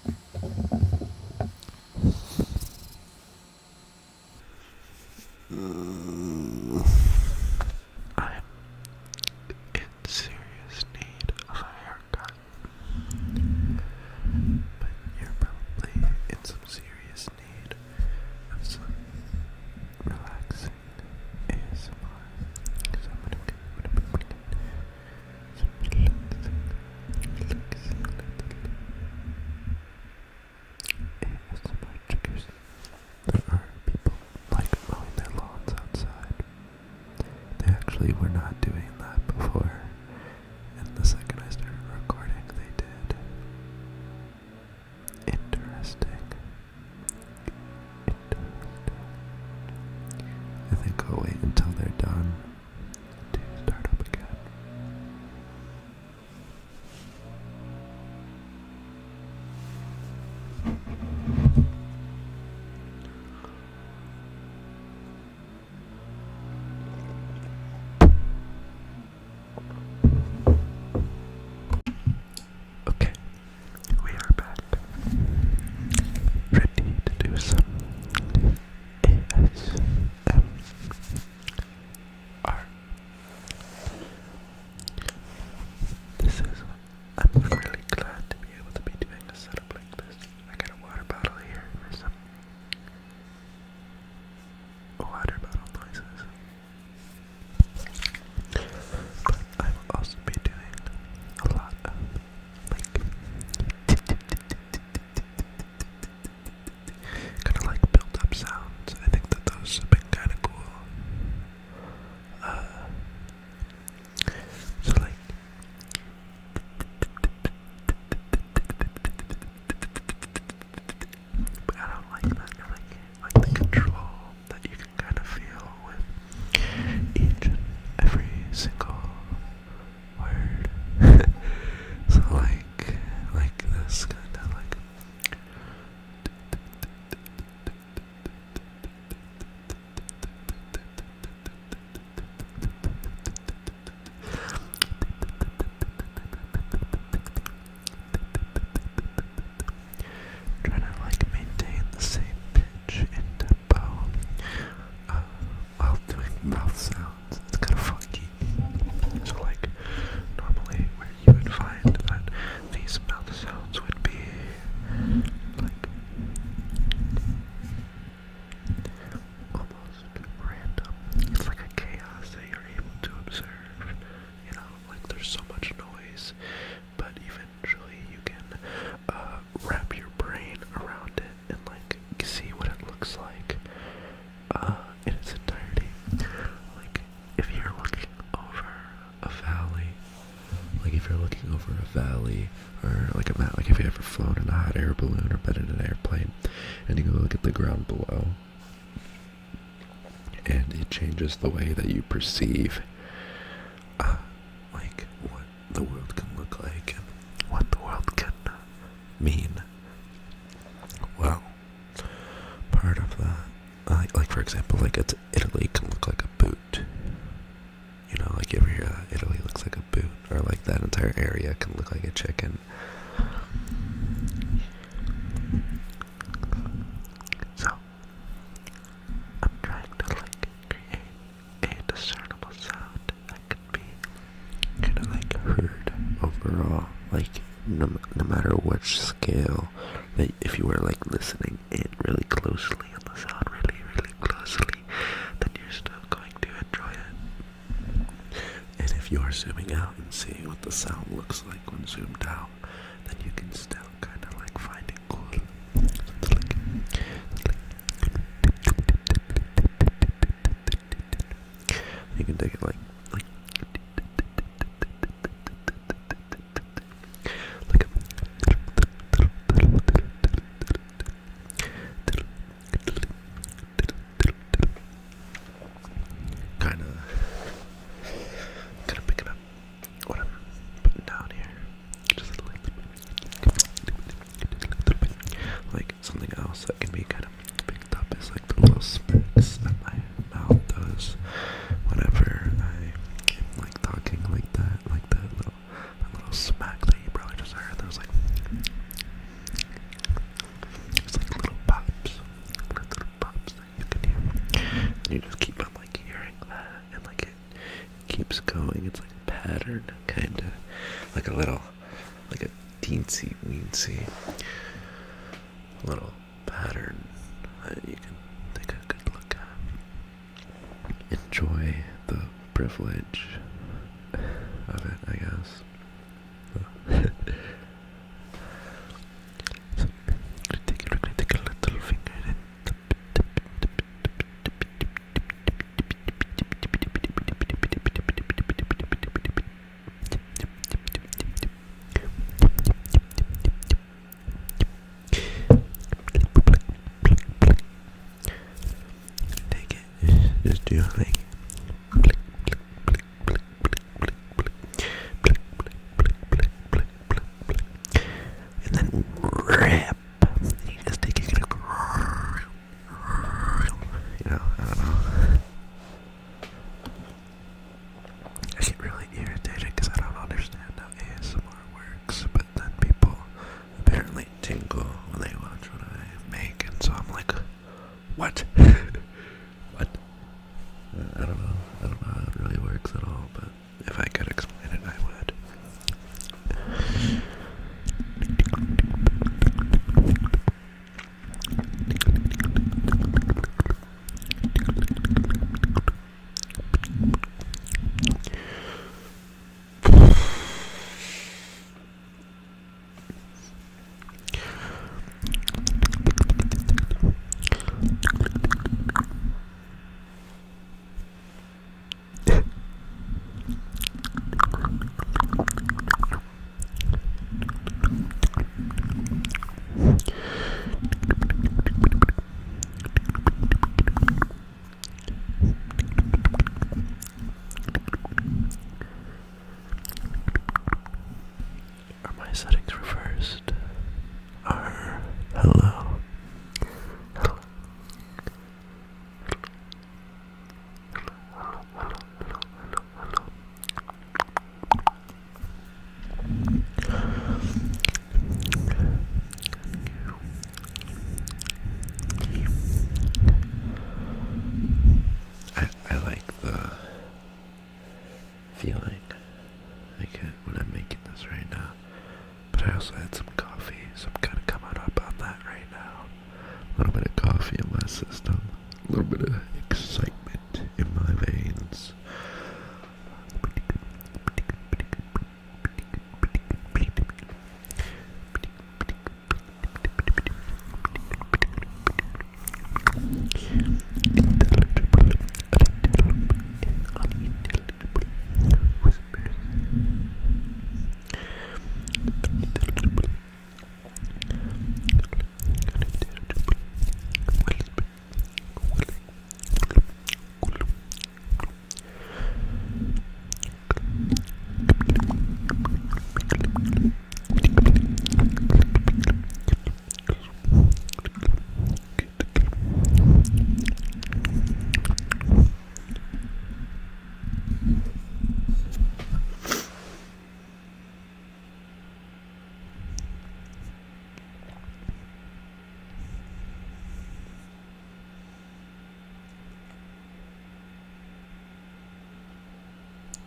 I'm in serious need of a haircut, but you're probably in some serious need of some relaxing ASMR. So I'm gonna be bringing some relaxing ASMR triggers. There are people like mowing their lawns outside. They actually were not doing that before, and the second I started recording, they did. Interesting. I think I'll wait until they're done to start up again. Okay, we are back. Ready to do some ASMR. I'm really glad to be able to be doing a setup like this. I got a water bottle here for some water bottle noises. But I will also be doing a lot of kind of like built up sounds. I think that those have been kind of cool. So like but I don't like that. I like the control that you can kind of feel with each and every single word. So like this kind of like trying to like maintain the same pitch and tempo while doing mouth sounds. It's kind of funky. So like normally where you would find that these mouth sounds would be like almost random. It's like a chaos that you're able to observe. You know, like there's so much noise, but eventually you can wrap your brain around it and like see what it looks like in its entirety. Like if you're looking over a valley, or like a map, like if you ever flown in a hot air balloon or been in an airplane, and you go look at the ground below, and it changes the way that you perceive like what the world can look like and what the world can mean. Well, part of that, like for example, like Italy can look like a boot. You know, like you ever hear that Italy looks like a boot, or like that entire area can look like a chicken. So I'm trying to like create a discernible sound that can be kind of like heard overall, like no matter which scale, that if you were like listening in really closely on the sound really closely, then you're still going to enjoy it. And if you are zooming out and seeing what the sound looks like when zoomed out, then you can still kind of like find it cool. So you can take it like kind of picking up what I'm putting down here. Just like something else that can be kind of picked up is like the little smacks that my mouth does whenever I am like talking like that, like that little smack that you probably just heard. That was like pattern, kinda. Like a teensy weensy little pattern that you can take a good look at. Enjoy the privilege of it, I guess. So, we're gonna take a little finger and take it, just do like and then rip. You just take it, you know, I don't know. I get really irritated because I don't understand how ASMR works, but then people apparently tingle when they watch what I make, and so I'm like, what? What? I don't know. I don't know how it really works at all, but if I could explain it, I would. Are my settings reversed? Hello? I like the feeling I get when I'm making this right now, but I also had some coffee, so I'm kind of coming up on that right now. A little bit of coffee in my system, a little bit of excitement in my veins.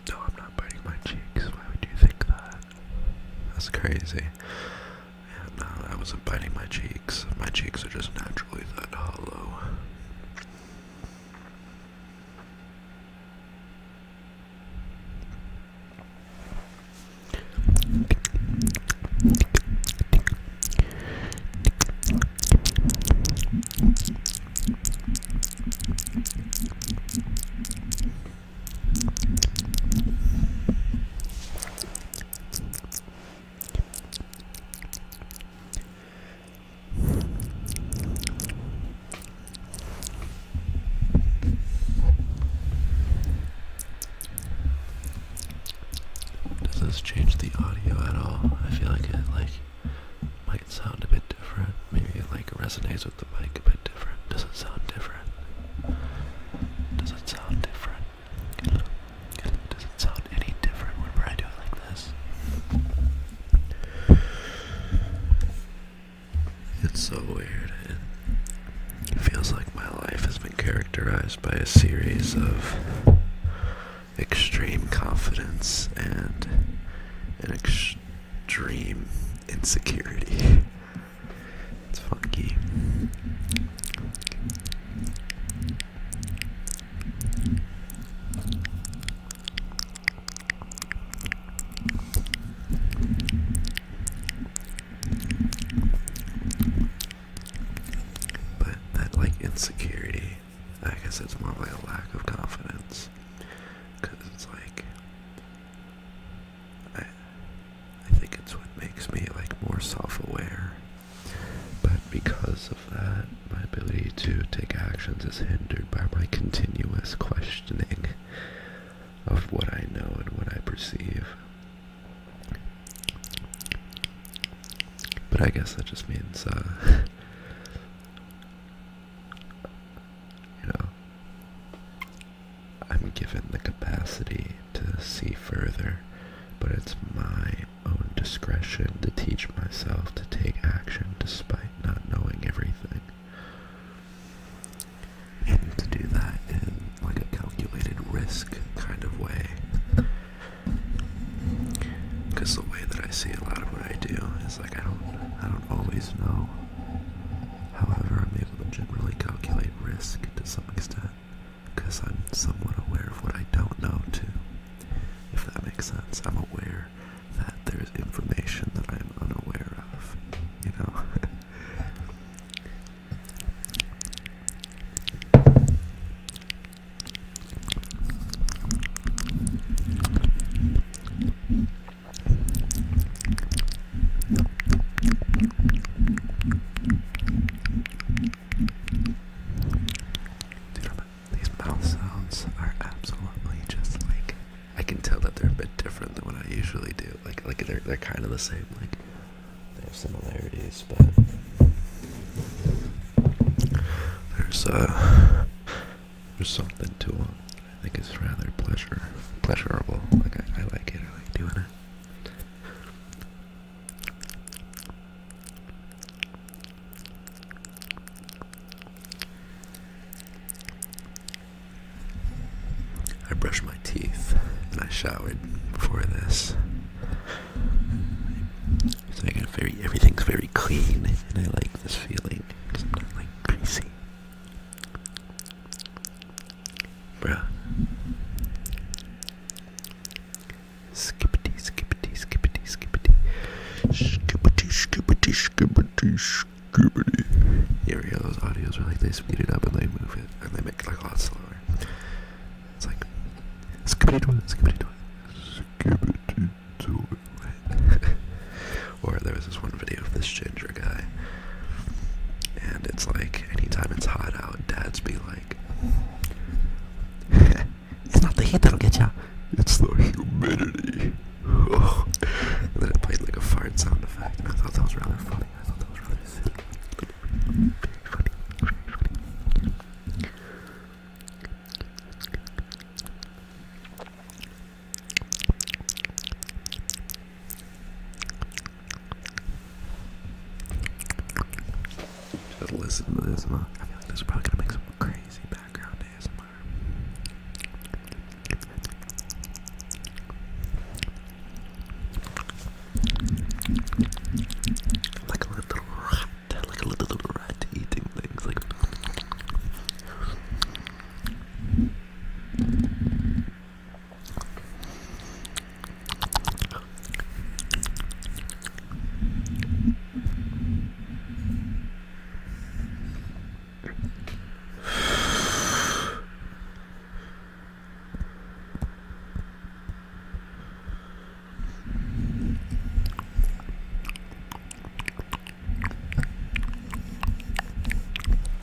No, I'm not biting my cheeks. Why would you think that? That's crazy. Yeah, no, I wasn't biting my cheeks. My cheeks are just naturally that hollow. Does this change the audio at all? I feel like it might sound a bit different. Maybe it resonates with the mic a bit different. Does it sound different? Does it sound different? Does it sound any different whenever I do it like this? It's so weird. It feels like my life has been characterized by a series of extreme confidence and an extreme insecurity. It's funky. But that, like, insecurity, I guess it's more like a lack of confidence. Because it's like, I think it's what makes me, like, more self-aware. But because of that, my ability to take actions is hindered by my continuous questioning of what I know and what I perceive. But I guess that just means, you know, I'm given the capacity to see further, but it's my own discretion to teach myself to take action despite not knowing everything. And to do that in like a calculated risk kind of way. Because the way that I see a lot of what I do is like I don't always know. However, I'm able to generally calculate risk to some extent because I'm somewhat aware of what I don't know too. If that makes sense, I'm aware that there's information that I'm unaware of, you know? Dude, these mouth sounds are absolutely just like, I can tell that they're a bit different than what I usually do. Like they're kind of the same. Like they have similarities, but there's something to them. I think it's rather pleasurable. Like I like it. I like doing it. I brushed my teeth and I showered before this. So everything's very clean, and I like this feeling because I'm not like greasy. Bruh. Skippity, skippity, skippity, skippity. Skippity, skippity, skippity, skippity. You ever hear those audios where like they speed it up and they move it and they make it like a lot slower? It's like skippity toilet, skippity toilet, skippity toilet. Or there was this one video of this ginger guy, and it's like anytime it's hot out, dads be like, "It's not the heat that'll get you, it's the humidity." Oh. And then it played like a fart sound effect, and I thought that was rather funny. I thought that was rather silly. Very funny, very funny. Just listen to this, man. I feel like this is probably gonna make some crazy background ASMR. Like a little rat eating things, like.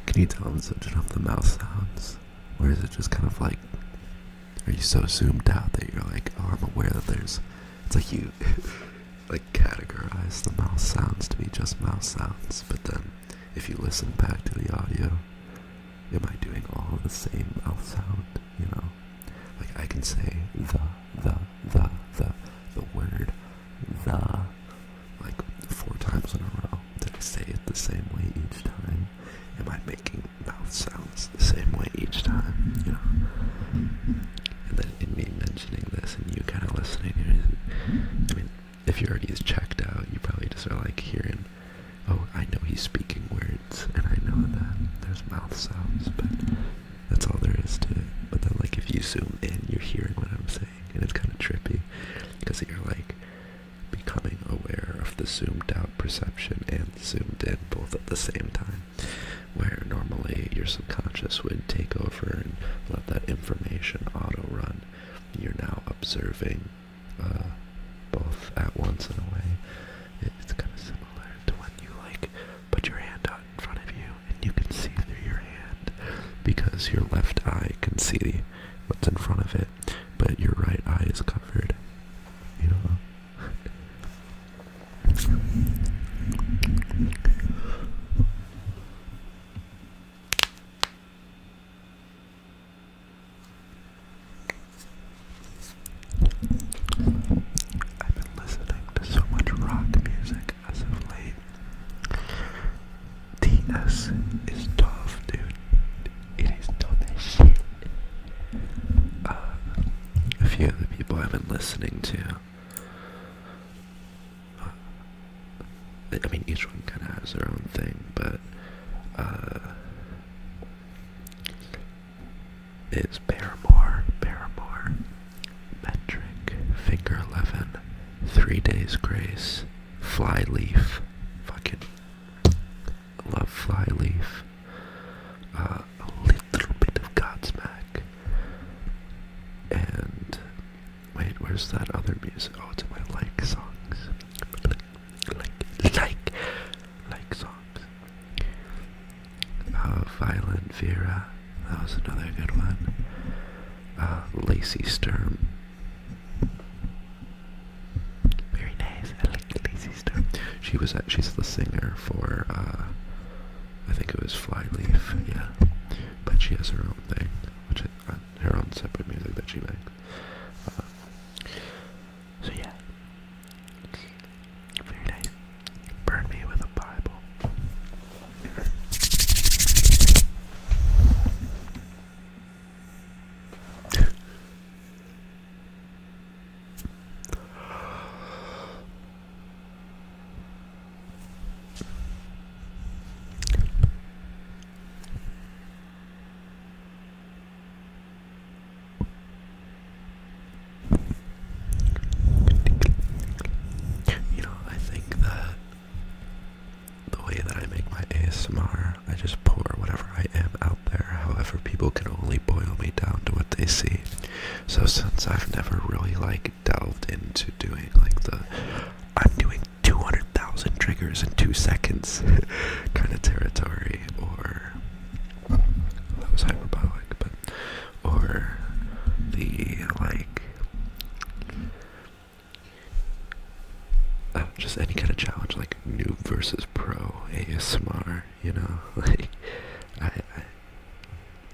Can you tell I'm switching up the mouth sounds? Or is it just kind of like, are you so zoomed out that you're like, oh, I'm aware that there's, it's like you, like categorize the mouth sounds to be just mouth sounds, but then if you listen back to the audio, am I doing all the same mouth sound, you know? Like I can say the word, the, like 4 times in a row. Did I say it the same way each time? Am I making mouth sounds the same way each time, you know? And then in me he's checked out, you probably just are like hearing, oh, I know he's speaking words, and I know that there's mouth sounds, but that's all there is to it. But then, like, if you zoom in, you're hearing what I'm saying, and it's kind of trippy, because you're, like, becoming aware of the zoomed out perception and zoomed in both at the same time, where normally your subconscious would take over and let that information auto-run. You're now observing both at once in a way. It's kind of similar to when you, like, put your hand out in front of you and you can see through your hand because your left eye can see what's in front of it, but your right eye is covered, you know? I've been listening to so much rock music as of late. TS is tough, dude. It is tough as shit. A few of the people I've been listening to, I mean, each one kind of has their own thing, but is Paramore, Metric, Finger 11, 3 Days Grace, Flyleaf, fucking love Flyleaf, a little bit of Godsmack, and wait, where's that other music? Oh, it's in my like songs. Like songs. Violent Vera, that was another good one. Lacey Sturm. Very nice. I like Lacey Sturm. She's the singer for I think it was Flyleaf, yeah. But she has her own thing, which is her own separate music that she makes. So yeah. Very nice. Burn me with a Bible. ASMR, I just pour whatever I am out there. However, people can only boil me down to what they see. So since I've never really like delved into doing like I'm doing 200,000 triggers in 2 seconds kind of territory, or that was hyperbolic, but or the like just any kind of challenge, like noob versus pro ASMR, you know, like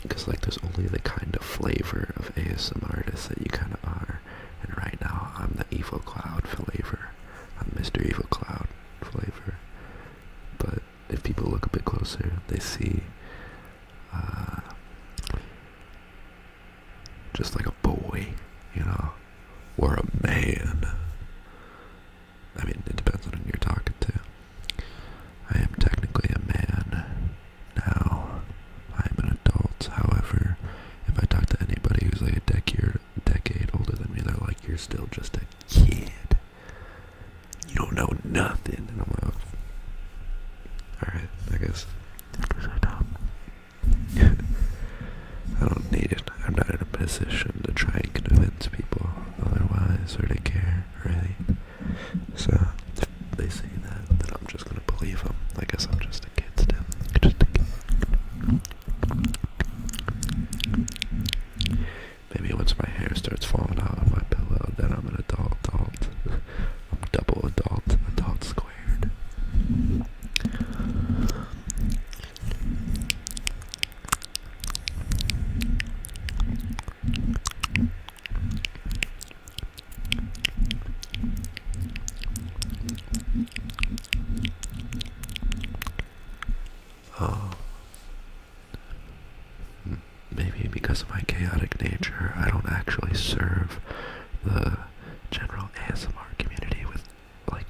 because like there's only the kind of flavor of ASMR artist that you kind of are, and right now I'm the Evil Cloud flavor. I'm Mr. Evil Cloud flavor. But if people look a bit closer, they see just like a boy, you know, or a man. I mean, it depends on who you're talking to. I am technically a man now. I am an adult. However, if I talk to anybody who's like a decade older than me, they're like, "You're still just a kid. You don't know nothing." And I'm like, "Alright, I guess I don't. I don't need it. I'm not in a position to try and convince people otherwise or to care, really. So, if they say that, then I'm just gonna believe them. I guess I'm just a kid still. Just a kid. Maybe once my hair starts falling out on my pillow, then I'm an adult. I'm double adult squared. Oh, maybe because of my chaotic nature, I don't actually serve the general ASMR community with like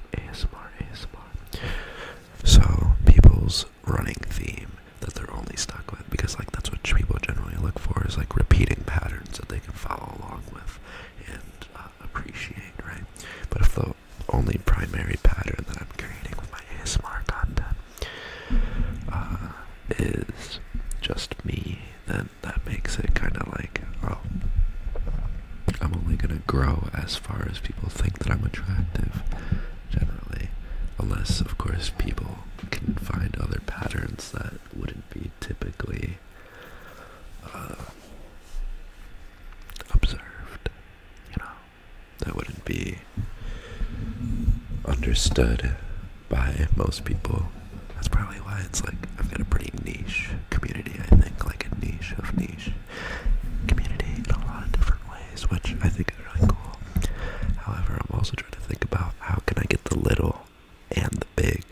as far as people think that I'm attractive, generally. Unless, of course, people can find other patterns that wouldn't be typically observed, that wouldn't be understood by most people. That's probably why it's like I've got a pretty niche community, I think, like a niche of niche community in a lot of different ways, which I think is really cool. However, I'm also trying to think about how can I get the little and the big,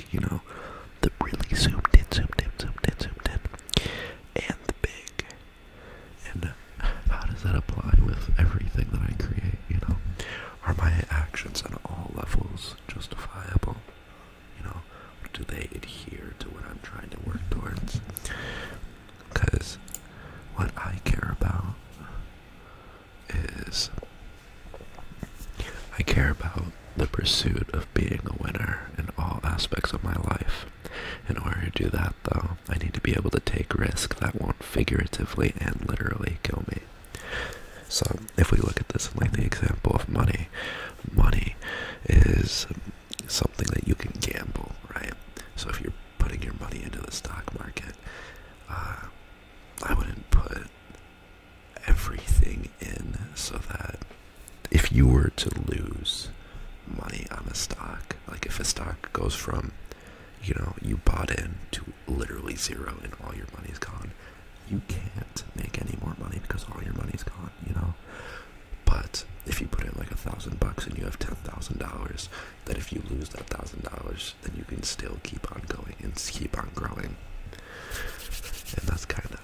the really zoomed in, and the big. And how does that apply with everything that I create, Are my actions on all levels justifiable? Or do they adhere to what I'm trying to work towards? Because what I care about is I care about the pursuit of being a winner in all aspects of my life. In order to do that, though, I need to be able to take risks that won't figuratively and literally kill me. So, if we look at this in like the example of money, money is something that you can gamble, right? So if you're putting your money into the stock market, I wouldn't put everything in so that if you were to lose money on a stock, like if a stock goes from, you bought in to literally zero and all your money's gone, you can't make any more money because all your money's gone, But if you put in like $1,000 and you have $10,000, that if you lose that $1,000, then you can still keep on going and keep on growing. And that's kind of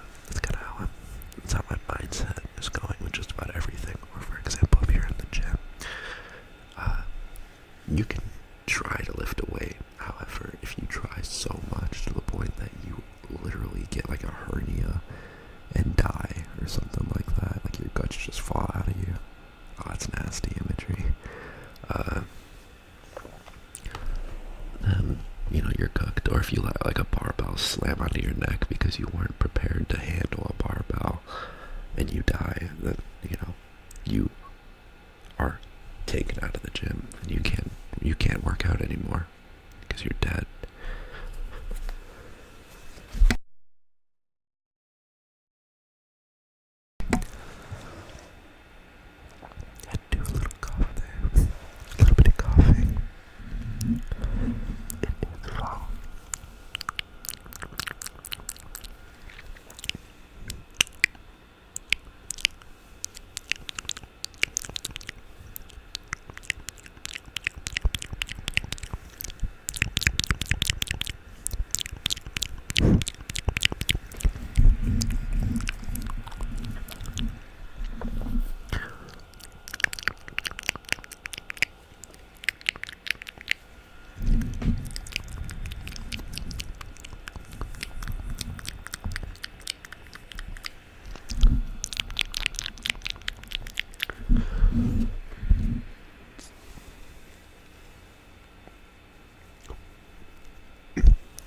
how my mindset is going with just about everything. Or for example, if you're in the gym, you can try to lift a weight. However, if you try so much to the point that you literally get like a hernia and die or something like that, like your guts just fall out of you. Oh, that's nasty imagery. Then, you're cooked. Or if you let like a barbell slam onto your neck because you weren't prepared to handle a barbell and you die, then, you are taken out of the gym and you can't work out anymore because you're dead. Do a little cough there. A little bit of coughing. It is wrong.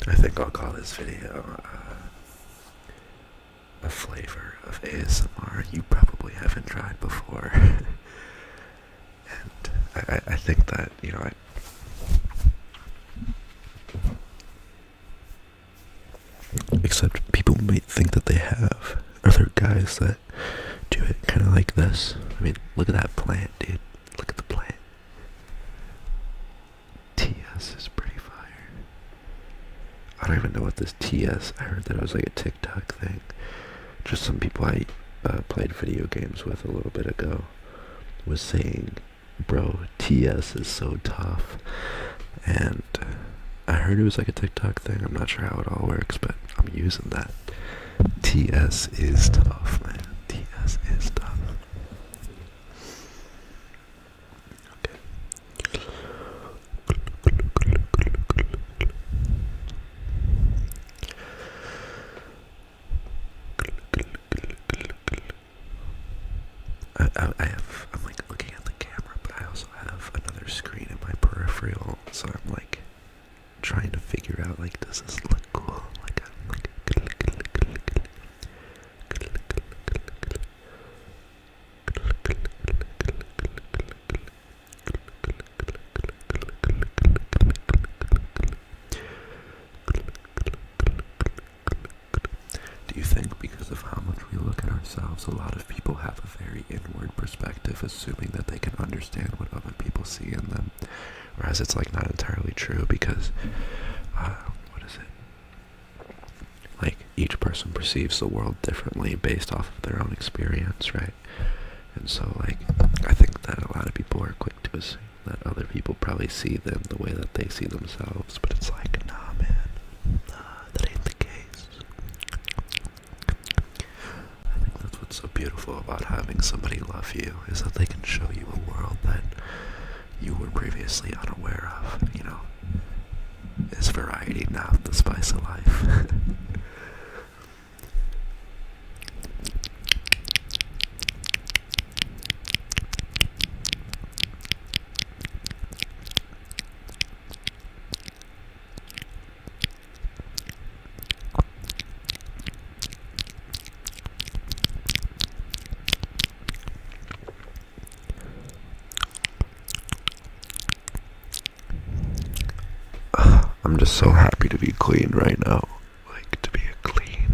I think I'll call this video a flavor of ASMR you probably haven't tried before. And I think that, except people might think that they have. Are there guys that do it kind of like this? I mean, look at that plant, dude. Look at the plant. TS is pretty fire. I don't even know what this TS, I heard that it was like a TikTok thing. Just some people I played video games with a little bit ago was saying, bro, TS is so tough. And I heard it was like a TikTok thing. I'm not sure how it all works, but I'm using that. TS is tough, man. TS is tough. I'm like looking at the camera, but I also have another screen in my peripheral, so I'm like trying to figure out, like, does this look cool? you think because of how much we look at ourselves, a lot of people have a very inward perspective, assuming that they can understand what other people see in them, whereas it's like not entirely true because, what is it? Like each person perceives the world differently based off of their own experience, right? And so like, I think that a lot of people are quick to assume that other people probably see them the way that they see themselves, but it's like, nah man, nah, that ain't the case. I think that's what's so beautiful about having somebody love you, is that they can show you a world that you were previously unaware of, you know. Is variety not the spice of life? I'm just so happy to be clean right now. Like, to be a clean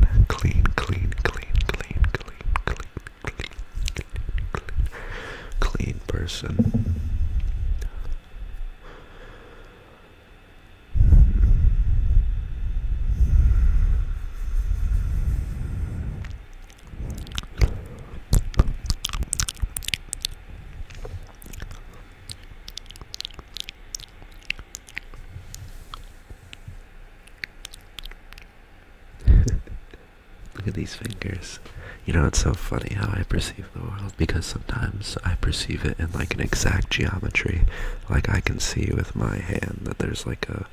person. Look at these fingers. You know, it's so funny how I perceive the world, because sometimes I perceive it in like an exact geometry. Like I can see with my hand that there's like a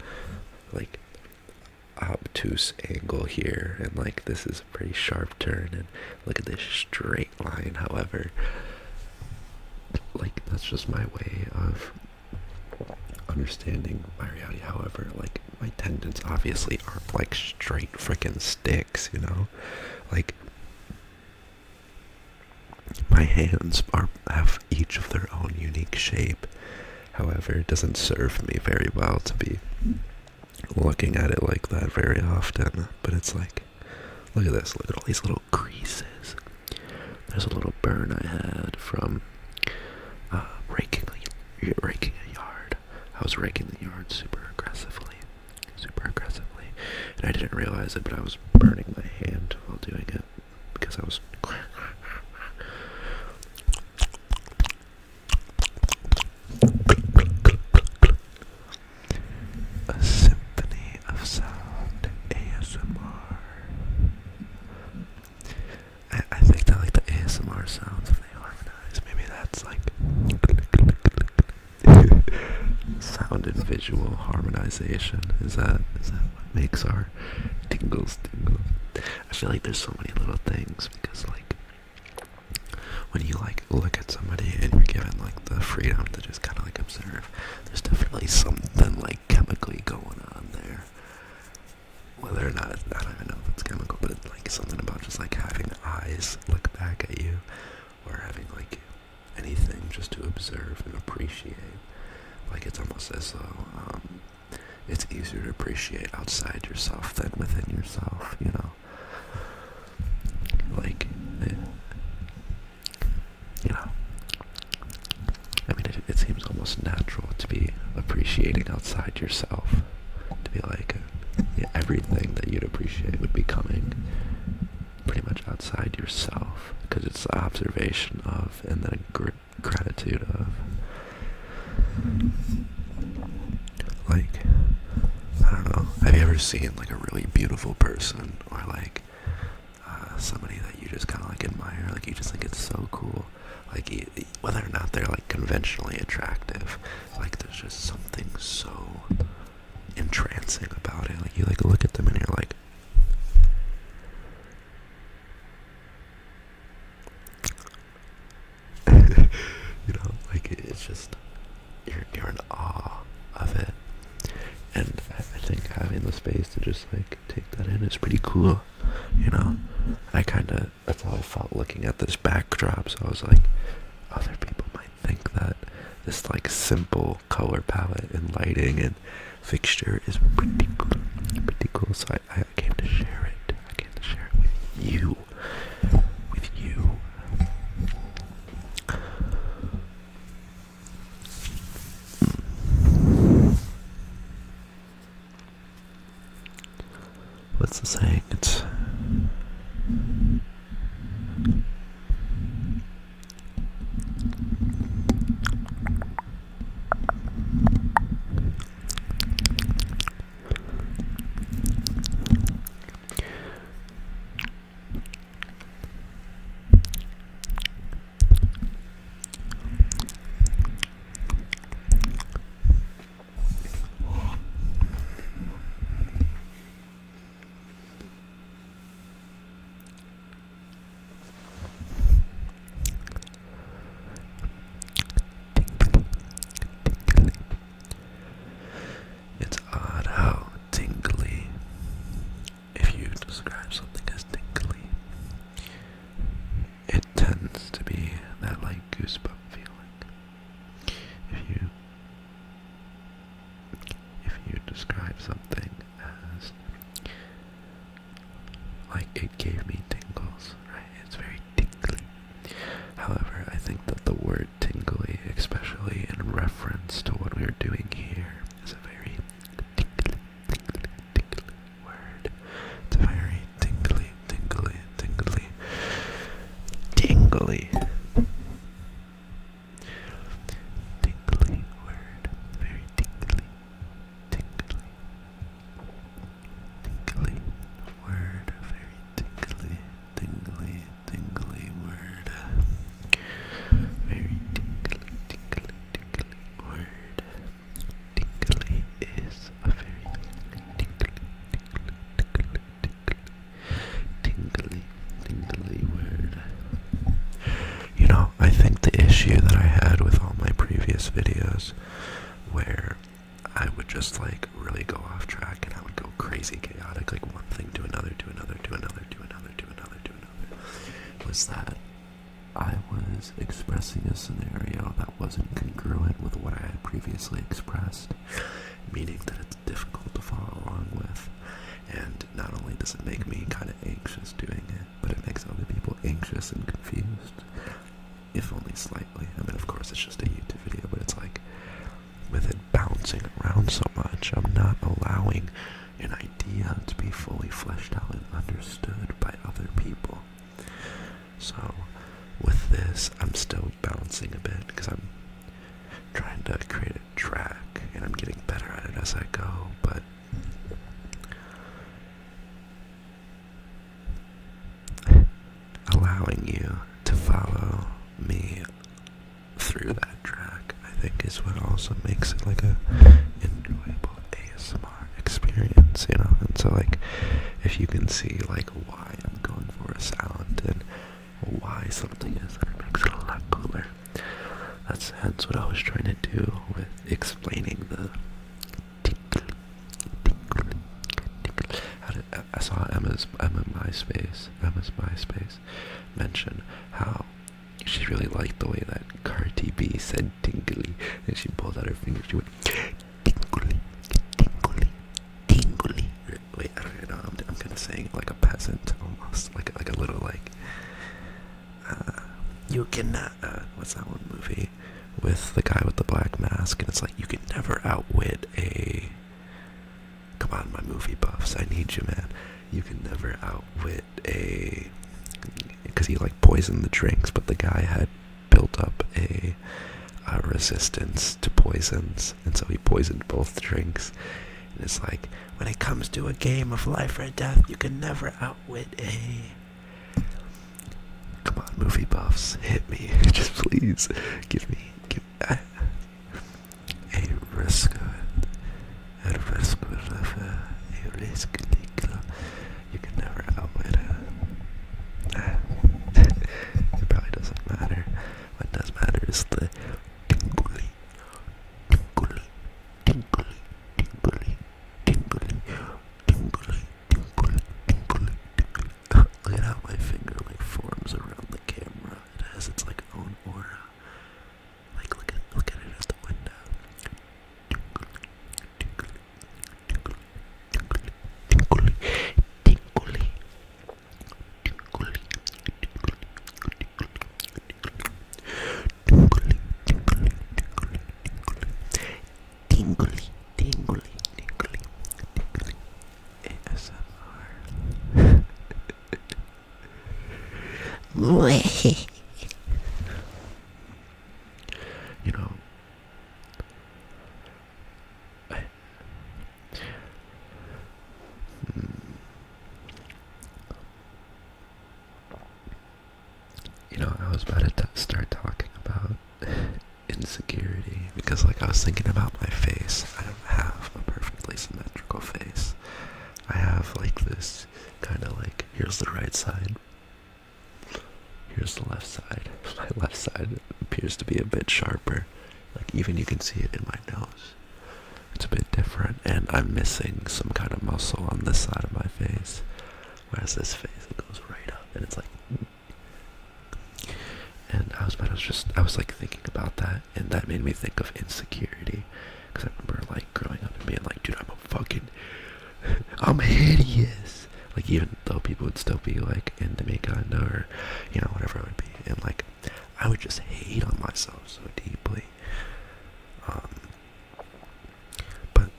obtuse angle here, and like this is a pretty sharp turn, and look at this straight line. However, like that's just my way of understanding my reality. However, like my tendons obviously aren't like straight freaking sticks, you know? Like my hands have each of their own unique shape. However, it doesn't serve me very well to be looking at it like that very often. But it's like, look at this, look at all these little creases. There's a little burn I had from raking a yard. I was raking the yard super aggressively, and I didn't realize it, but I was burning my hand while doing it because I was a symphony of sound, ASMR. I think that like the ASMR sounds, if they harmonize, maybe that's like sound and visual harmonization. Is that what makes our tingles tingle? I feel like there's so many little things, because like when you like look at somebody and you're given like the freedom to just kind of like observe, there's definitely something like chemically going on there. Whether or not, I don't even know if it's chemical, but it's like something about just like having eyes look back at you, or having like anything just to observe and appreciate. Like it's almost as though it's easier to appreciate outside yourself than within yourself, you know? Like, you know, I mean, it seems almost natural to be appreciating outside yourself, to be like, everything that you'd appreciate would be coming pretty much outside yourself, because it's the observation of and then gratitude of. Like, I don't know, have you ever seen like a really beautiful person, or like somebody that you just kind of like admire, like you just think it's so cool, like whether or not they're like conventionally attractive, like there's just something so entrancing about it. Like you like look at them and you're like, you know, like it's just, you're in awe of it. And I think having the space to just like take that in is pretty cool, you know? That's how I felt looking at this backdrop. So I was like, other people might think that this like simple color palette and lighting and fixture is pretty cool. So I came to share it. I came to share it with what's the saying? It's odd how tingly, if you describe something as tingly, it tends to be that like goosebump feeling. If you describe something as like it gave me tingles, right? It's very tingly. However, I think that the word tingly, especially in reference to what we're doing here, is a very tingly, tingly, tingly word. It's a very tingly, tingly, tingly, tingly, tingly word. Very tingly, tingly, tingly word. Very tingly, tingly, tingly word. Very tingly, tingly, tingly word. Tingly is a very tingly, tingly, tingly word. You know, I think the issue that I had with all my previous videos, where I would just like really go off track and I would go crazy chaotic, like one thing to another, to another, to another, to another, to another, to another, was that I was expressing a scenario that wasn't congruent with what I had previously expressed, meaning that it's difficult to follow along with. And not only does it make me kind of anxious doing it, but it makes other people anxious and confused, if only slightly. I mean, of course, it's just a YouTube video, but it's like, with it bouncing around so much, I'm not allowing an idea to be fully fleshed out and understood by other people. So, with this, I'm still bouncing a bit, because I'm trying to create a track, and I'm getting better at it as I go, but allowing you to follow me through that track, I think, is what also makes it like a enjoyable ASMR experience, you know? And so, like, if you can see, like, why I'm going for a sound and why something is, then it makes it a lot cooler. That's hence what I was trying to do with explaining the tinkle, tinkle, tinkle. I saw Emma's MySpace mention how she really liked the way that Cardi B said tingly, and she pulled out her finger. She went tingly, tingly, tingly. Wait, I don't know. I'm kind of saying it like a peasant, almost like a little like. You cannot. What's that one movie with the guy with the black mask? And it's like you can never outwit a. Come on, my movie buffs. I need you, man. You can never outwit a. Because he like poisoned the drinks, but the guy had built up a resistance to poisons, and so he poisoned both drinks. And it's like, when it comes to a game of life or death, you can never outwit a. Come on, movie buffs, hit me, just please, give me a risk, a risk, you can never outwit it. It probably doesn't matter. What does matter is the tingly, tingly, tingly, tingly, tingly, tingly, tingly, tingly, tingly. Look at how my finger like forms around the camera. It has its like own aura. Like look at it at the window. Tingly, tingly, tingly, tingly, tingly. You know, I, I was about to start talking about insecurity because, like, I was thinking about my face. I don't have a perfectly symmetrical face. I have, like, this kind of, like, here's the right side, here's the left side. My left side appears to be a bit sharper. Like, even you can see it in my nose. It's a bit different, and I'm missing some kind of muscle on this side of my face. Whereas this face, it goes right up, and it's like... And I was like thinking about that, and that made me think of insecurity. Because I remember, like, growing up and being like, dude, I'm hideous. Like, even though people would still be, like, into me, kinda, or, whatever it would be. And, like, I would just hate on myself so deeply. But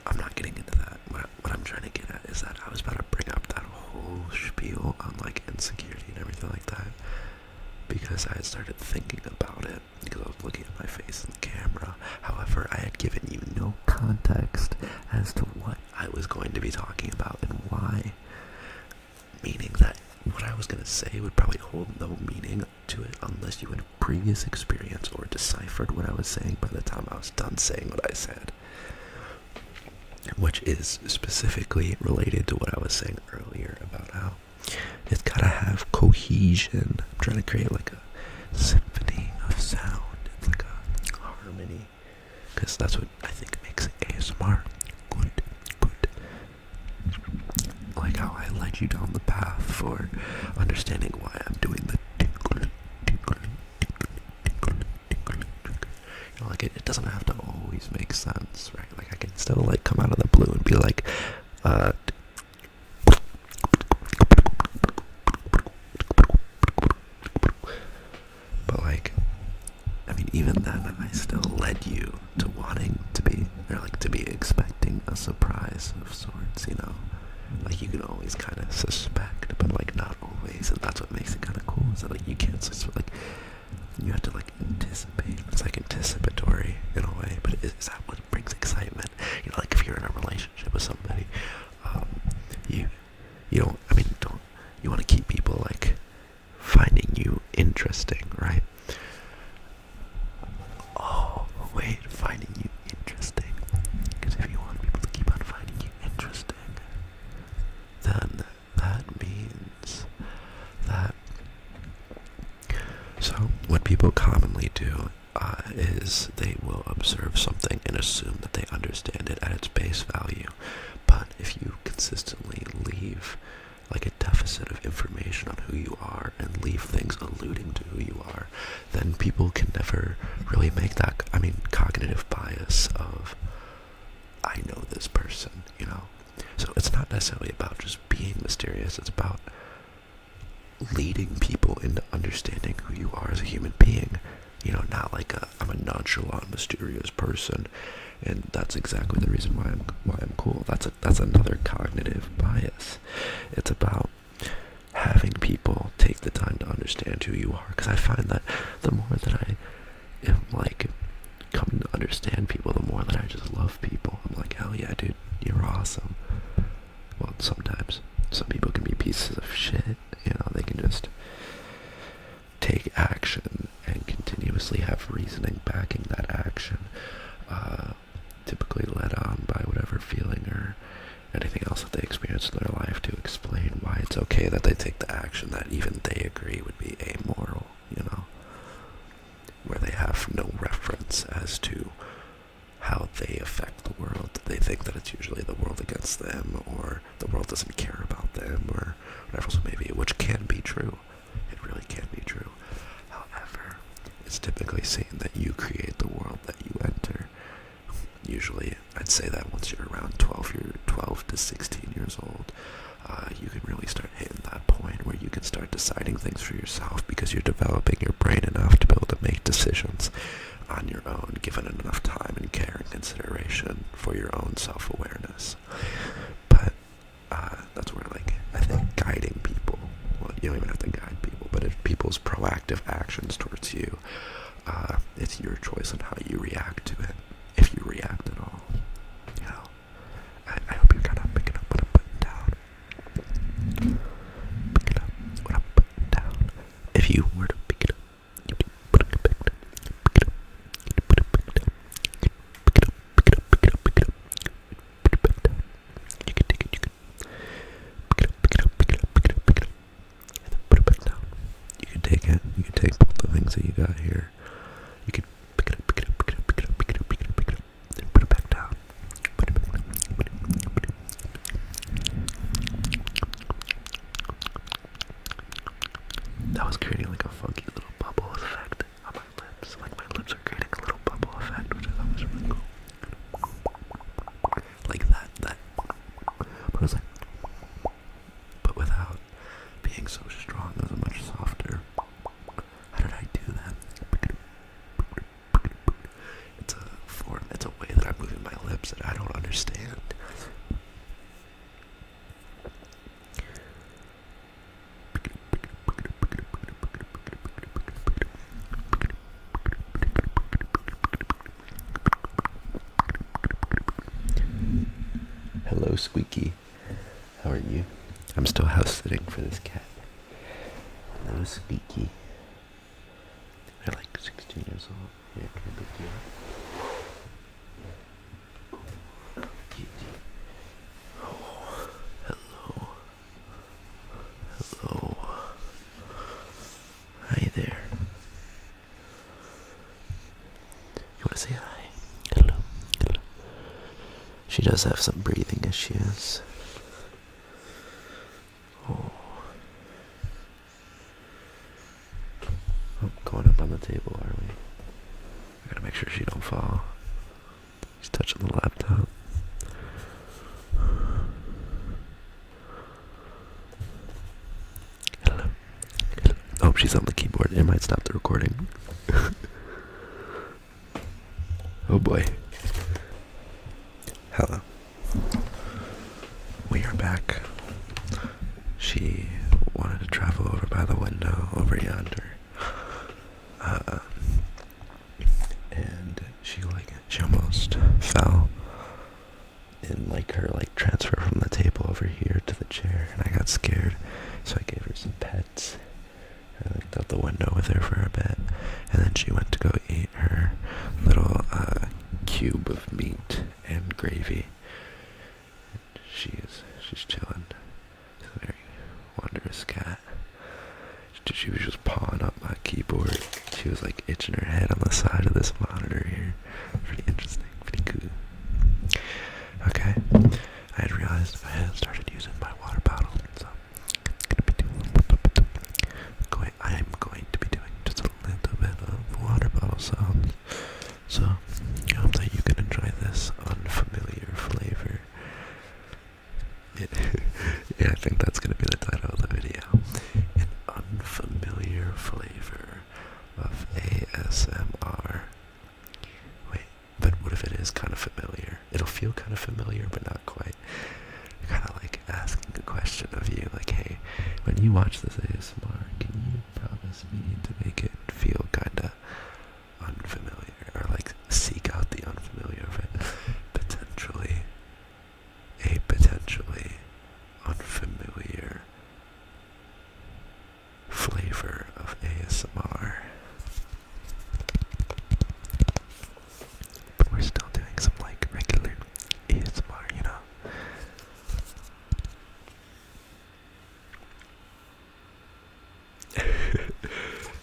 I'm not getting into that. What I'm trying to get at is that I was about to bring up that whole spiel on, like, insecurity and everything like that. Because I had started thinking about it, because I was looking at my face in the camera. However, I had given you no context as to what I was going to be talking about and why. Meaning that what I was going to say would probably hold no meaning to it unless you had previous experience or deciphered what I was saying by the time I was done saying what I said. Which is specifically related to what I was saying earlier about how it's gotta have cohesion. I'm trying to create like a symphony of sound. It's like a harmony. Because that's what I think makes ASMR good. Like how I led you down the path for understanding why I'm doing the tinkle. Like it doesn't have to always make sense, right? Like I can still like come out of the blue and be like, but like, I mean, even then, I still led you to wanting to be, or like to be expecting a surprise of sorts, Like you can always kind of suspect, but like not always, and that's what makes it kind of cool. Is that like you can't just like, you have to like anticipate. It's like anticipatory in a way, but is that what brings excitement? Like if you're in a relationship with somebody, you want to keep people like finding you interesting, right? Oh, wait, finding you interesting. Because if you want people to keep on finding you interesting, then that means that... So, what people commonly do is they will observe something and assume that they understand it at its base value. But if you consistently leave like a deficit of information on who you are and leave things alluding to who you are, then people can never really make that, cognitive bias of, I know this person, So it's not necessarily about just being mysterious, it's about leading people into understanding who you are as a human being. Not like I'm a nonchalant, mysterious person, and that's exactly the reason why I'm cool. That's another cognitive bias. It's about having people take the time to understand who you are, because I find that the more that I am like coming to understand people, the more that I just love people. I'm like, hell yeah, dude, you're awesome. Well, sometimes some people can be pieces of shit. They can just take action and continuously have reasoning backing that action, typically led on by whatever feeling or anything else that they experience in their life to explain why it's okay that they take the action that even they agree would be amoral, where they have no reference as to how they affect the world. They think that it's usually the world against them, or the world doesn't care about them, or whatever else it may be, which can be true. It really can be true. However, it's typically seen that you create the world that you enter. Usually, I'd say that once you're around 12 to 16 years old, you can really start hitting that point where you can start deciding things for yourself, because you're developing your brain enough to be able to make decisions on your own, given enough time and care and consideration for your own self-awareness. But that's where, like, I think guiding people, well, you don't even have to guide but if people's proactive actions towards you, it's your choice on how you react to it, if you react at all. You know, I hope you're kind of picking up what I'm putting down. Picking up what I'm putting down. If you were to pick it up, you can put it back down. Pick it up. You can put it back down. Pick it up. Pick it up. Pick it up. Pick it up. Put it back down. You can take it. You can pick it up. Pick it up. Pick it up. Pick it up. Pick it up. And then put it back down. You can take it. You can take both the things that you got here. You can pick it up. Pick it up. Pick it up. Pick it up. Pick it up. Pick it up. Pick it up. Then put it back down. Put it back down. Put it. Put it. That was creating like a funky little bubble effect on my lips. Like my lips are creating a little bubble effect, which I thought was really cool. Like that. But it was like, but without being so strong, it was much softer. How did I do that? It's a form, it's a way that I'm moving my lips that I don't understand. Hello, Squeaky. How are you? I'm still house sitting for this cat. Hello, Squeaky. They're like 16 years old. Yeah, can I pick you up? Oh, hello. Hello. Hi there. You want to say hi? Hello. Hello. She does have some breathing issues. Oh. Oh, going up on the table, are we? I gotta make sure she don't fall. She's touching the laptop. Hello. Hello. Oh, she's on the keyboard. It might stop the recording. Oh boy. Hello. We are back. She wanted to travel over by the window over yonder. And she almost fell in her transfer from the table over here to the chair, and I got scared, so I gave her some pets. I looked out the window with her for a bit, and then she went to go eat her little cube of meat and gravy. She's chilling. She's a very wondrous cat. She was just pawing up my keyboard. She was itching her head on the side of this monitor here. Pretty interesting, pretty cool. Okay, I had realized I had started using my water bottle, so I am going to be doing just a little bit of water bottle sounds. So I hope that you can enjoy this unfamiliar flavor. Yeah, I think that's gonna be the title of the video. An unfamiliar flavor of ASMR. Wait, but what if it is kind of familiar? It'll feel kind of familiar, but not quite. Kind of like asking a question of you, hey, when you watch this ASMR, can you promise me to make it feel kind of unfamiliar, or seek out the unfamiliar of it? Potentially unfamiliar flavor of ASMR. But we're still doing some regular ASMR, you know?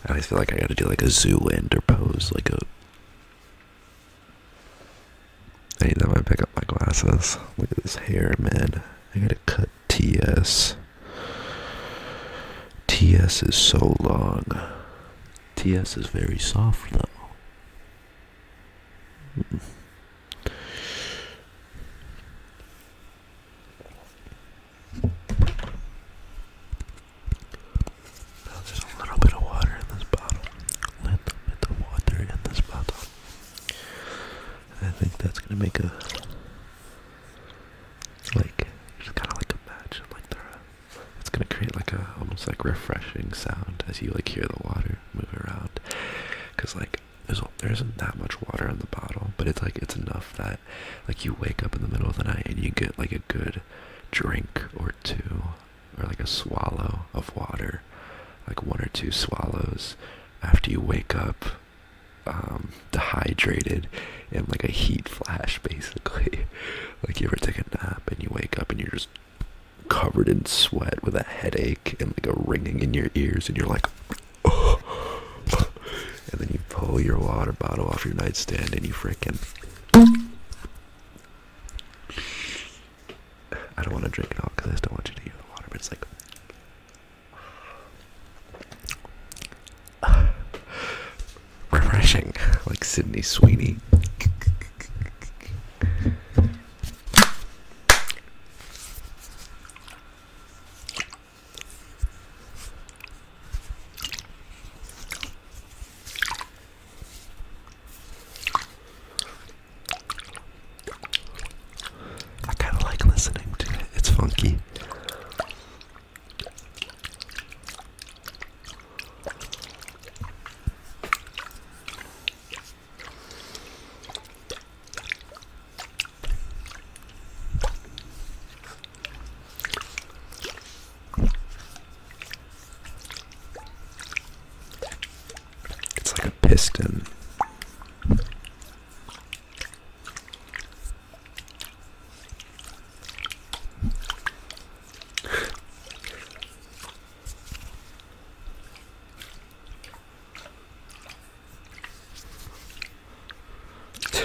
I always feel like I gotta do a Zoolander pose, I need that when I pick up my glasses. Look at this hair, man. I gotta cut TS. TS is so long. TS is very soft, though. There's a little bit of water in this bottle. I think that's gonna make a just kind of a match, it's gonna create like a almost like refreshing sound as you like hear the water move around. Cause like there isn't that much water in the bottle, but it's like it's enough that like you wake up in the middle of the night and you get like a good drink or two, or like a swallow of water, like one or two swallows after you wake up, dehydrated and like a heat flash basically. Like you ever take a nap and you wake up and you're just covered in sweat with a headache and like a ringing in your ears and you're like, oh. And then you pull your water bottle off your nightstand and you freaking, I don't want to drink it all because I still want you to hear the water, but it's like refreshing, like Sydney Sweeney. I kind of like listening to it. It's funky. It's like a piston.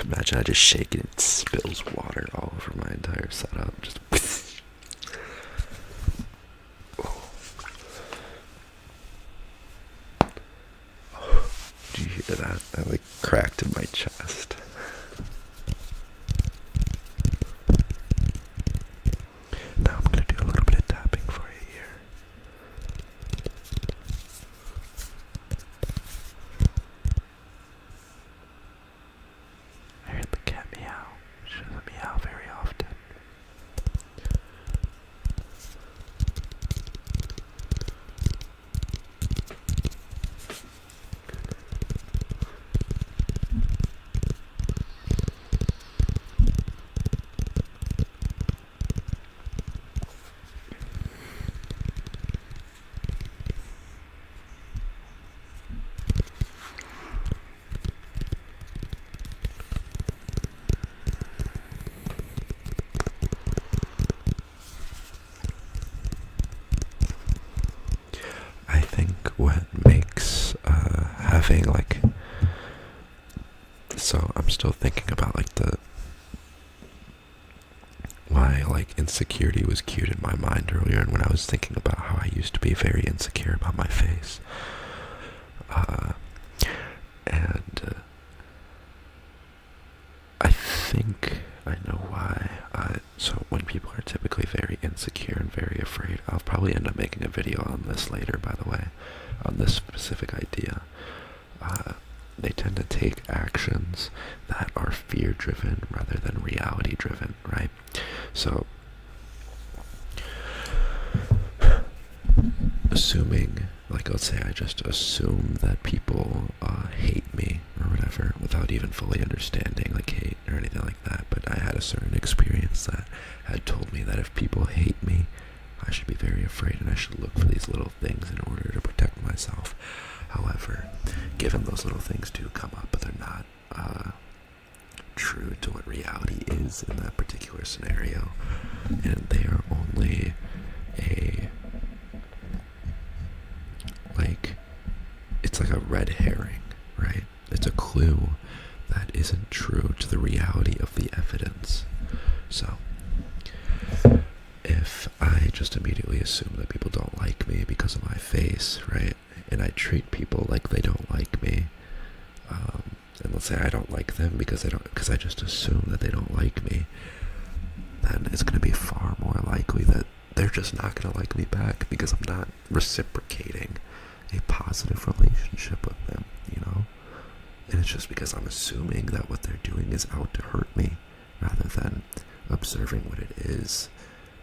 Imagine I just shake it and it spills water all over my entire setup. Just did you hear that? That like cracked in my chest. Now I'm gonna do a little bit of tapping for you here. I heard the cat meow. She doesn't meow very often. I think what makes having like, so I'm still thinking about like why like insecurity was cued in my mind earlier, and when I was thinking about how I used to be very insecure about my face, and I think I know why. So when people are typically very insecure and very afraid, I'll probably end up making a video on this later, by the way, on this specific idea. They tend to take actions that are fear-driven rather than reality-driven, right? So, assuming, like let's say I just assume that people hate me or whatever without even fully understanding like hate or anything like that, but I had a certain experience that had told me that if people hate me, I should be very afraid and I should look for these little things in order to protect myself. However, given those little things do come up, but they're not true to what reality is in that particular scenario, and they are only it's like a red herring, right? It's a clue that isn't true to the reality of the evidence. So, if I just immediately assume that people don't like me because of my face, right? And I treat people like they don't like me, and let's say I don't like them because I just assume that they don't like me, then it's going to be far more likely that they're just not going to like me back because I'm not reciprocating a positive relationship with them, you know? And it's just because I'm assuming that what they're doing is out to hurt me rather than observing what it is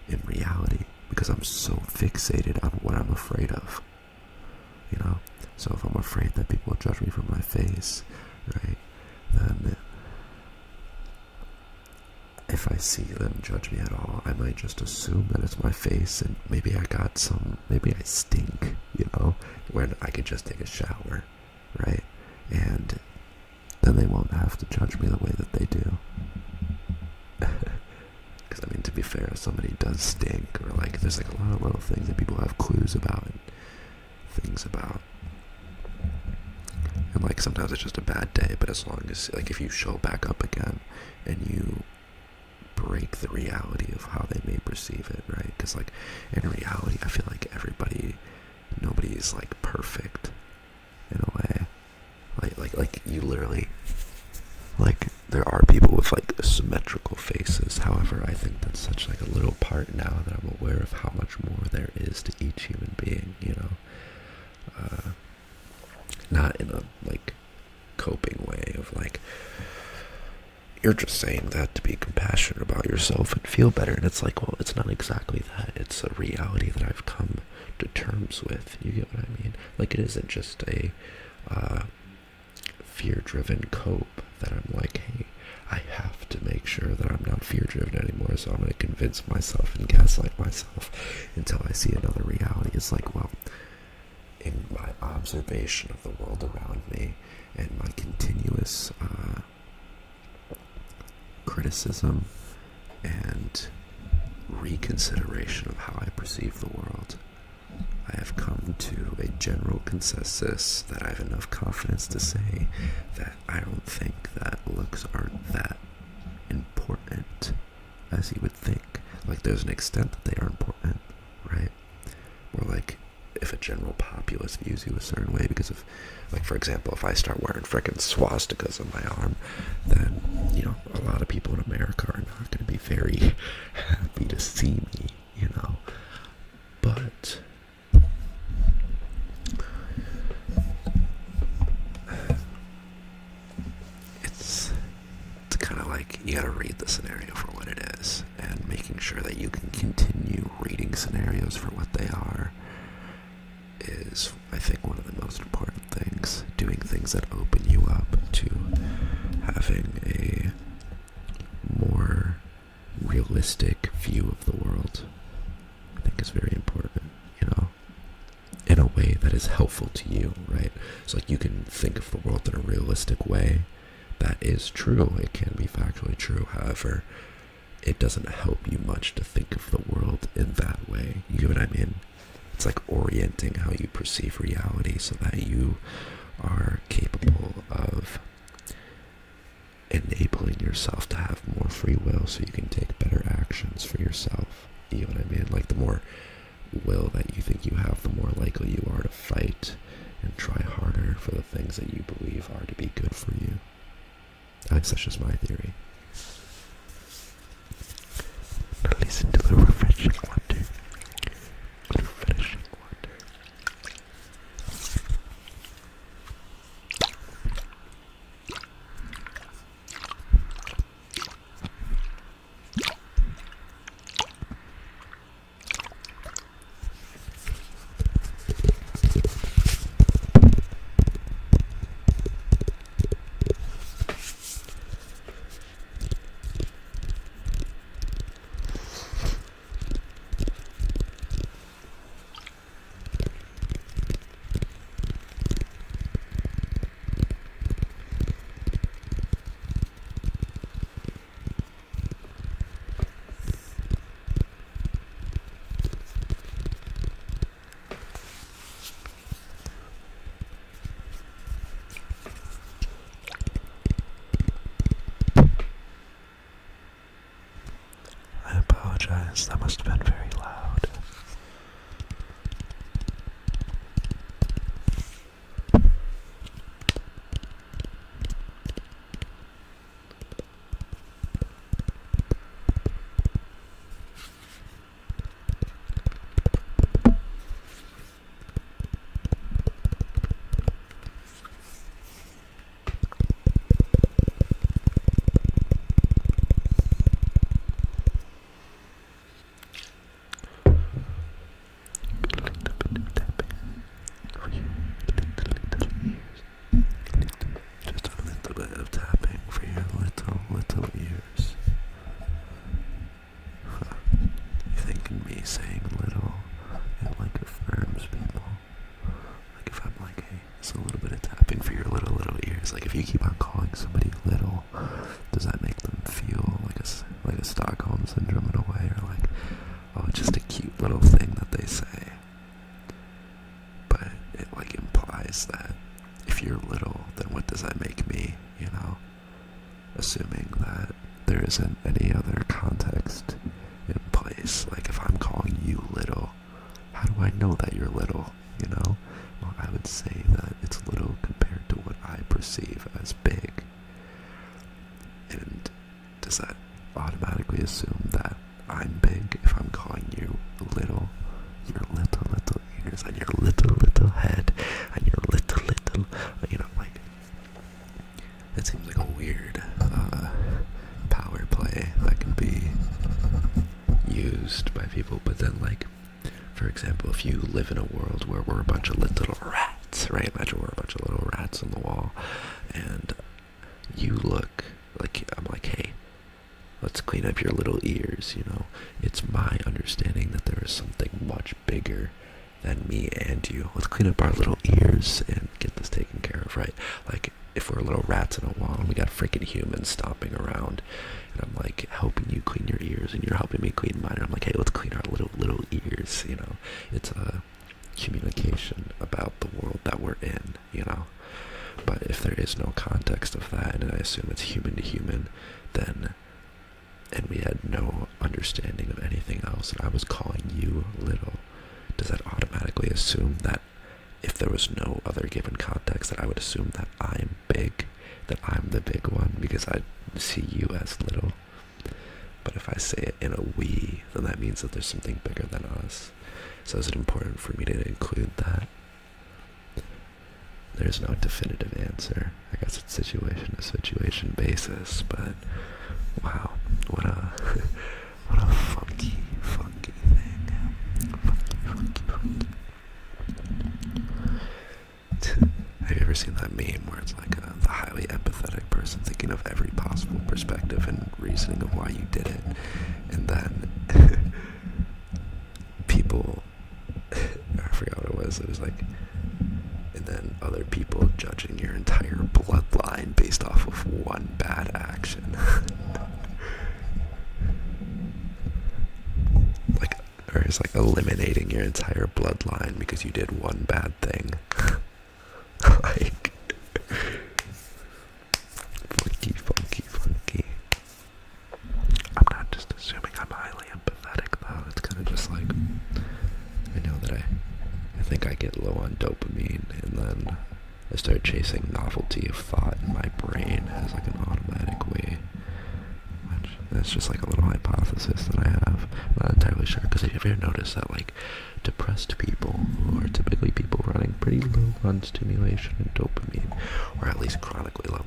in reality, because I'm so fixated on what I'm afraid of, you know? So if I'm afraid that people will judge me for my face, right, then if I see them judge me at all, I might just assume that it's my face, and maybe maybe I stink, you know, when I could just take a shower, right? And then they won't have to judge me the way that they do. Because, I mean, to be fair, if somebody does stink, or like, there's like a lot of little things that people have clues about and things about. And like, sometimes it's just a bad day, but as long as, like, if you show back up again and you break the reality of how they may perceive it, right? Because, like, in reality, I feel like nobody is like perfect in a way. Like you literally, like, there are people with like symmetrical faces. However, I think that's such like a little part now that I'm aware of how much more there is to each human being, you know. Not in a like coping way of like, you're just saying that to be compassionate about yourself and feel better. And it's like, well, it's not exactly that. It's a reality that I've come to terms with. You get what I mean? Like, it isn't just a fear-driven cope that I'm like, hey, I have to make sure that I'm not fear-driven anymore, so I'm going to convince myself and gaslight myself until I see another reality. It's like, well, in my observation of the world around me and my continuous criticism and reconsideration of how I perceive the world, I have come to a general consensus that I have enough confidence to say that I don't think that looks aren't that important as you would think. Like, there's an extent that they are important, right? Or like, if a general populace views you a certain way because of, like, for example, if I start wearing frickin' swastikas on my arm, then, you know, a lot of people in America are not going to be very happy to see me, you know. But it's kind of like, you gotta read the scenario for what it is, and making sure that you can continue reading scenarios for what they are is, I think, one of the most important things. Doing things that open you up to having a more realistic view of the world, I think, is very important, you know, in a way that is helpful to you, right? So, like, you can think of the world in a realistic way. That is true. It can be factually true. However, it doesn't help you much to think of the world in that way. You get what I mean? It's like orienting how you perceive reality so that you are capable of enabling yourself to have more free will so you can take better actions for yourself. You know what I mean? Like, the more will that you think you have, the more likely you are to fight and try harder for the things that you believe are to be good for you. At least that's just my theory. Now listen to the refreshing wonder. Refreshing wonder. saying little, it like affirms people. Like if I'm like, hey, it's a little bit of tapping for your little ears. Like if you keep on calling somebody little, does that make them feel like a Stockholm syndrome in a way, or like, oh, it's just a cute little thing that they say? But it like implies that if you're little, then what does that make me? You know, assuming that there isn't any other context in place. Like if I'm calling you little, how do I know that you're little? You know, well, I would say that it's little compared to what I perceive as big. And does that automatically assume that I'm big if I'm calling you little? Your little ears and your little head and your little, you know, like, it seems like a weird power play that can be used by people. But then, like, for example, if you live in a world where we're a bunch of little rats, right? Imagine we're a bunch of little rats on the wall, and you look like, I'm like, hey, let's clean up your little ears, you know? It's my understanding that there is something much bigger than me and you. Let's clean up our little ears and get this taken care of, right? Like, if we're little rats in a wall and we got freaking humans stomping around, and I'm like helping you clean your ears and you're helping me clean mine, and I'm like, hey, let's clean our little ears, you know? It's a communication about the world that we're in, you know? But if there is no context of that, and I assume it's human to human, then, and we had no understanding of anything else, and I was calling you little, does that automatically assume that if there was no other given context, that I would assume that I'm big, that I'm the big one, because I see you as little? But if I say it in a we, then that means that there's something bigger than us. So is it important for me to include that? There's no definitive answer. I guess it's situation to situation basis, but wow, what a funky thing. Funky. Have you ever seen that meme where it's like the highly empathetic person thinking of every possible perspective and reasoning of why you did it, and then people, I forgot what it was like, and then other people judging your entire bloodline based off of one bad action. Like, or it's like eliminating your entire bloodline because you did one bad thing. Like, funky. I'm not just assuming I'm highly empathetic though. It's kind of just like, I know that I think I get low on dopamine, and then I start chasing novelty of thought in my brain as like an automatic way. Which, that's just like a little hypothesis that I have. I'm not entirely sure, because have you ever noticed that like depressed people, who are typically people running pretty low on stimulation and dopamine, or at least chronically low,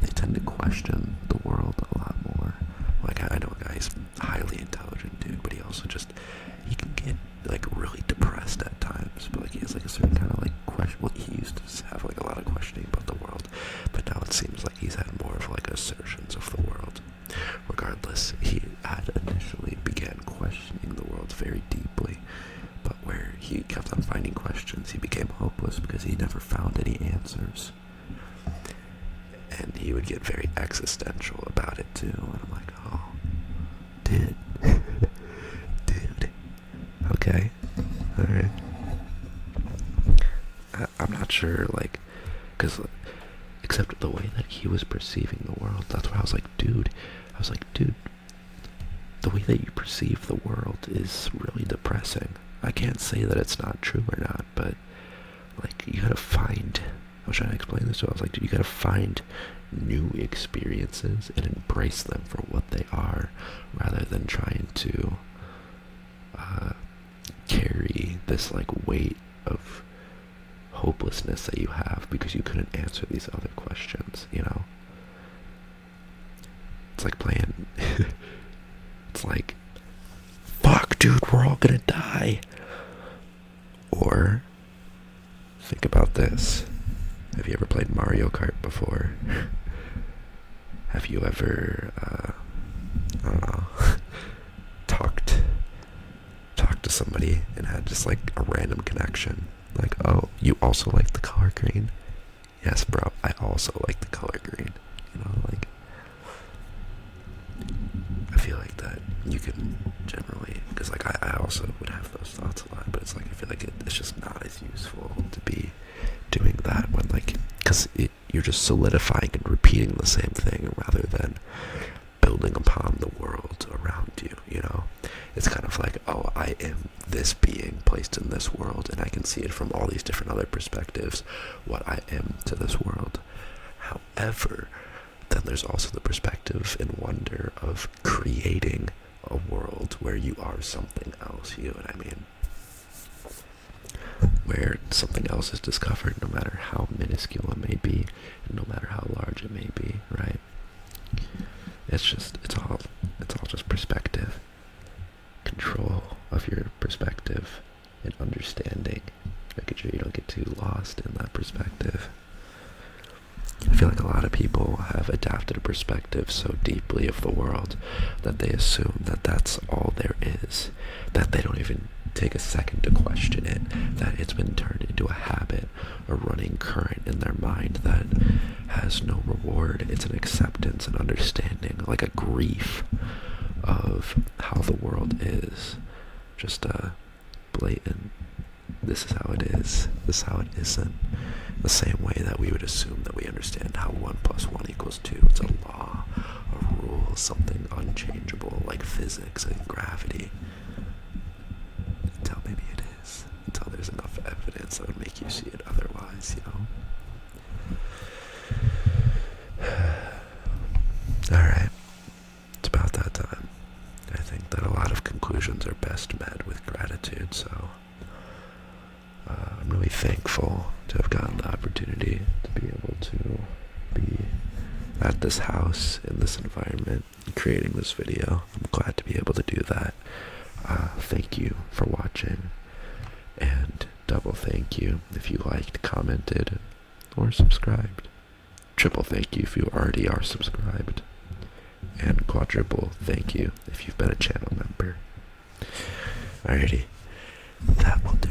they tend to question the world a lot more. Like, I know a guy, he's a highly intelligent dude, but he can get like really depressed at times, but like he has like a certain kind of like question. Well, he used to have like a lot of questioning about the world, but now it seems like he's had more of like assertions of the world. Regardless, he had initially began questioning the world very deeply, but where he kept on finding questions, he became hopeless because he never found any answers. And he would get very existential about it too, and I'm like, oh, dude. Okay, alright. I'm not sure, like, because, except the way that he was perceiving the world, that's why I was like, dude, the way that you perceive the world is really depressing. I can't say that it's not true or not, but, like, you gotta find, I was trying to explain this to him, I was like, dude, you gotta find new experiences and embrace them for what they are, rather than trying to, carry this like weight of hopelessness that you have because you couldn't answer these other questions, you know? It's like playing it's like, fuck dude, we're all gonna die. Or think about this. Have you ever played Mario Kart before? Have you ever I don't know, talked to somebody and had just like a random connection. Like, oh, you also like the color green? Yes, bro, I also like the color green. You know, like, I feel like that you can generally, because like I also would have those thoughts a lot, but it's like I feel like it's just not as useful to be doing that when like, because you're just solidifying and repeating the same thing rather than building upon the world around you, you know? It's kind of like, oh, I am this being placed in this world, and I can see it from all these different other perspectives, what I am to this world. However, then there's also the perspective and wonder of creating a world where you are something else, you know what I mean? Where something else is discovered, no matter how minuscule it may be, and no matter how large it may be, right? It's all just perspective. Control of your perspective and understanding, making sure you don't get too lost in that perspective. I feel like a lot of people have adapted a perspective so deeply of the world that they assume that that's all there is, that they don't even take a second to question it, that it's been turned into a habit, a running current in their mind that has no reward. It's an acceptance and understanding, like a grief of how the world is. Just a blatant, this is how it is, this is how it isn't. The same way that we would assume that we understand how 1 + 1 = 2. It's a law, a rule, something unchangeable like physics and gravity. Until maybe it is. Until there's enough evidence that would make you see it otherwise, you know? Alright. It's about that time. I think that a lot of conclusions are best met with gratitude, so I'm really thankful to have gotten the opportunity to be able to be at this house, in this environment, creating this video. I'm glad to be able to do that. Thank you for watching, and double thank you if you liked, commented, or subscribed. Triple thank you if you already are subscribed, and quadruple thank you if you've been a channel member. Alrighty, that will do